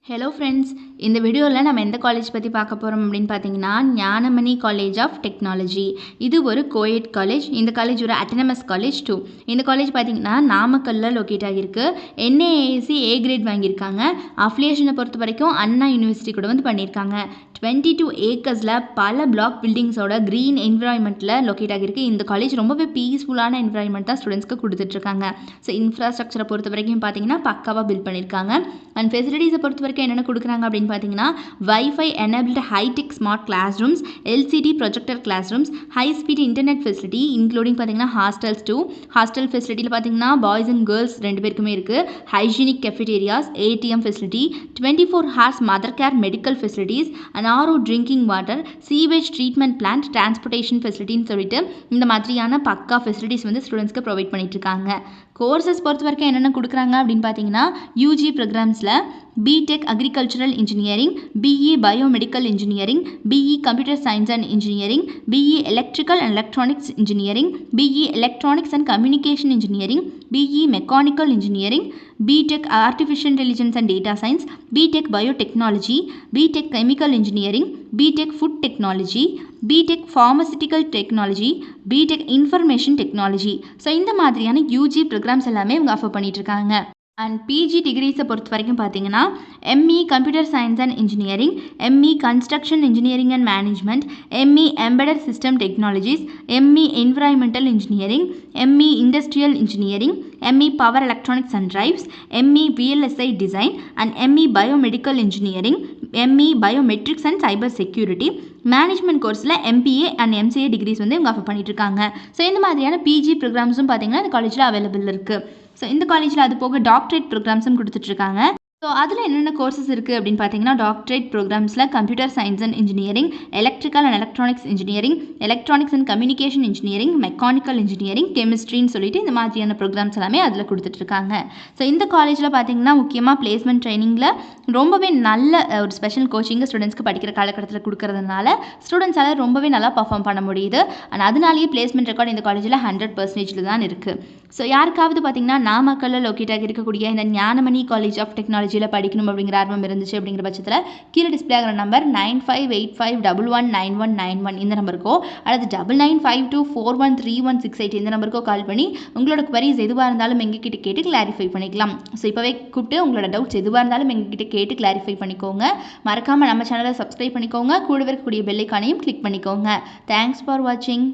Hello friends, இந்த வீடியோவில் நம்ம எந்த காலேஜ் பற்றி பார்க்க போகிறோம் அப்படின்னு பார்த்தீங்கன்னா ஞானமணி காலேஜ் ஆஃப் டெக்னாலஜி. இது ஒரு கோஎட் காலேஜ். இந்த காலேஜ் ஒரு அட்டானமஸ் காலேஜ் டூ. இந்த காலேஜ் பார்த்தீங்கன்னா நாமக்கல்லில் லொக்கேட் ஆகியிருக்கு. என்ஏஏசி ஏ கிரேட் வாங்கியிருக்காங்க. அஃபிலியேஷனை பொறுத்த வரைக்கும் அண்ணா யூனிவர்சிட்டி கூட வந்து பண்ணியிருக்காங்க. 22 ஏக்கர்ஸில் பல பிளாக் பில்டிங்ஸோட க்ரீன் என்விரான்மெண்ட்டில் லொக்கேட் ஆகியிருக்கு. இந்த காலேஜ் ரொம்பவே பீஸ்ஃபுல்லான என்விரான்மெண்ட் தான் ஸ்டூடெண்ட்ஸ்க்கு கொடுத்துட்ருக்காங்க. ஸோ இன்ஃப்ராஸ்ட்ரக்சரை பொறுத்த வரைக்கும் பார்த்தீங்கன்னா பக்காவாக பில்ட் பண்ணியிருக்காங்க. அண்ட் ஃபெசிலிட்டிஸை பொறுத்த வரைக்கும் என்னென்ன கொடுக்குறாங்க அப்படின்னு பார்த்தீங்கன்னா wifi enabled hitech smart classrooms, LCD projector classrooms, high speed internet facility including பார்த்தீங்கன்னா ஹாஸ்டல்ஸ் டூ. ஹாஸ்டல் ஃபெசிலிட்டியில் பார்த்தீங்கன்னா பாய்ஸ் அண்ட் கேர்ள்ஸ் ரெண்டு பேருக்குமே இருக்குது. Hygienic cafeterias, ATM facility, 24 hours mother care medical facilities, and RO drinking water, sewage treatment plant, transportation ஃபெசிலிட்டின்னு சொல்லிட்டு இந்த மாதிரியான பக்கா ஃபெசிலிட்டிஸ் வந்து ஸ்டூடெண்ட்ஸ்க்கு ப்ரொவைட் பண்ணிட்டு இருக்காங்க. கோர்சஸ் பொறுத்த வரைக்கும் என்னென்ன கொடுக்குறாங்க அப்படின்னு பார்த்தீங்கன்னா யூஜி ப்ரோக்ராம்ஸில் BTech agricultural engineering, BE biomedical engineering, BE computer science and engineering, BE electrical and electronics engineering, BE electronics and communication engineering, BE mechanical engineering, BTech artificial intelligence and data science, BTech biotechnology, BTech chemical engineering, BTech food technology, BTech pharmaceutical technology, BTech information technology. So இந்த மாதிரியான UG programs எல்லாமே இவங்க offer பண்ணிகிட்ருக்காங்க. And PG டிகிரிஸை பொறுத்த வரைக்கும் பார்த்தீங்கன்னா ME computer science and engineering, ME construction engineering and management, ME embedded system technologies, ME environmental engineering, ME industrial engineering, ME power electronics and drives, ME VLSI design and ME biomedical engineering, ME biometrics and cyber security. Management கோர்ஸில் MBA and MCA degrees வந்து இவங்க offer பண்ணிட்டு இருக்காங்க. So இந்த மாதிரியான PG ப்ரோக்ராம்ஸும் பார்த்தீங்கன்னா இந்த காலேஜில் அவைலபிள் இருக்குது. ஸோ இந்த காலேஜில் அது போக டாக்டரேட் ப்ரோக்ராம்ஸும் கொடுத்துட்ருக்காங்க. ஸோ அதில் என்னென்ன கோர்சஸ் இருக்குது அப்படின்னு பார்த்தீங்கன்னா டாக்டரேட் ப்ரோக்ராம்ஸில் computer science and engineering, electrical and electronics engineering, electronics and communication engineering, mechanical engineering, கெமிஸ்ட்ரின்னு சொல்லிட்டு இந்த மாதிரியான ப்ரோக்ராம்ஸ் எல்லாமே அதில் கொடுத்துட்ருக்காங்க. ஸோ இந்த காலேஜில் பார்த்தீங்கன்னா முக்கியமாக பிளேஸ்மெண்ட் ட்ரைனிங்கில் ரொம்பவே நல்ல ஒரு ஸ்பெஷல் கோச்சிங்கை ஸ்டூடெண்ட்ஸ்க்கு படிக்கிற காலகட்டத்தில் கொடுக்கறதுனால ஸ்டூடெண்ட்ஸால் ரொம்பவே நல்லா பர்ஃபார்ம் பண்ண முடியுது. அண்ட் அதனாலேயே பிளேஸ்மெண்ட் ரெக்கார்ட் இந்த காலேஜில் 100% தான் இருக்குது. ஸோ யாருக்காவது பார்த்தீங்கன்னா நாமக்கல்லில் லொக்கேட் ஆகி இருக்கக்கூடிய இந்த ஞானமணி காலேஜ் ஆஃப் டெக்னாலஜியில் படிக்கணும் அப்படிங்கிற ஆர்வம் இருந்துச்சு அப்படிங்கிற பட்சத்தில் கீழே டிஸ்பிளே ஆகிற நம்பர் 9585119191 இந்த நம்பருக்கோ அல்லது 9952413168 இந்த நம்பருக்கோ கால் பண்ணி உங்களோட குவரிஸ் எதுவாக இருந்தாலும் எங்ககிட்ட கேட்டு கிளாரிஃபை பண்ணிக்கலாம். ஸோ இப்போவே கூப்பிட்டு உங்களோட டவுட்ஸ் எதுவாக இருந்தாலும் எங்ககிட்ட கேட்டு கிளாரிஃபை பண்ணிக்கோங்க. மறக்காமல் நம்ம சேனலை சப்ஸ்கிரைப் பண்ணிக்கோங்க. கூடவே இருக்கக்கூடிய பெல் ஐகானையும் கிளிக் பண்ணிக்கோங்க. தேங்க்ஸ் ஃபார் வாட்சிங்.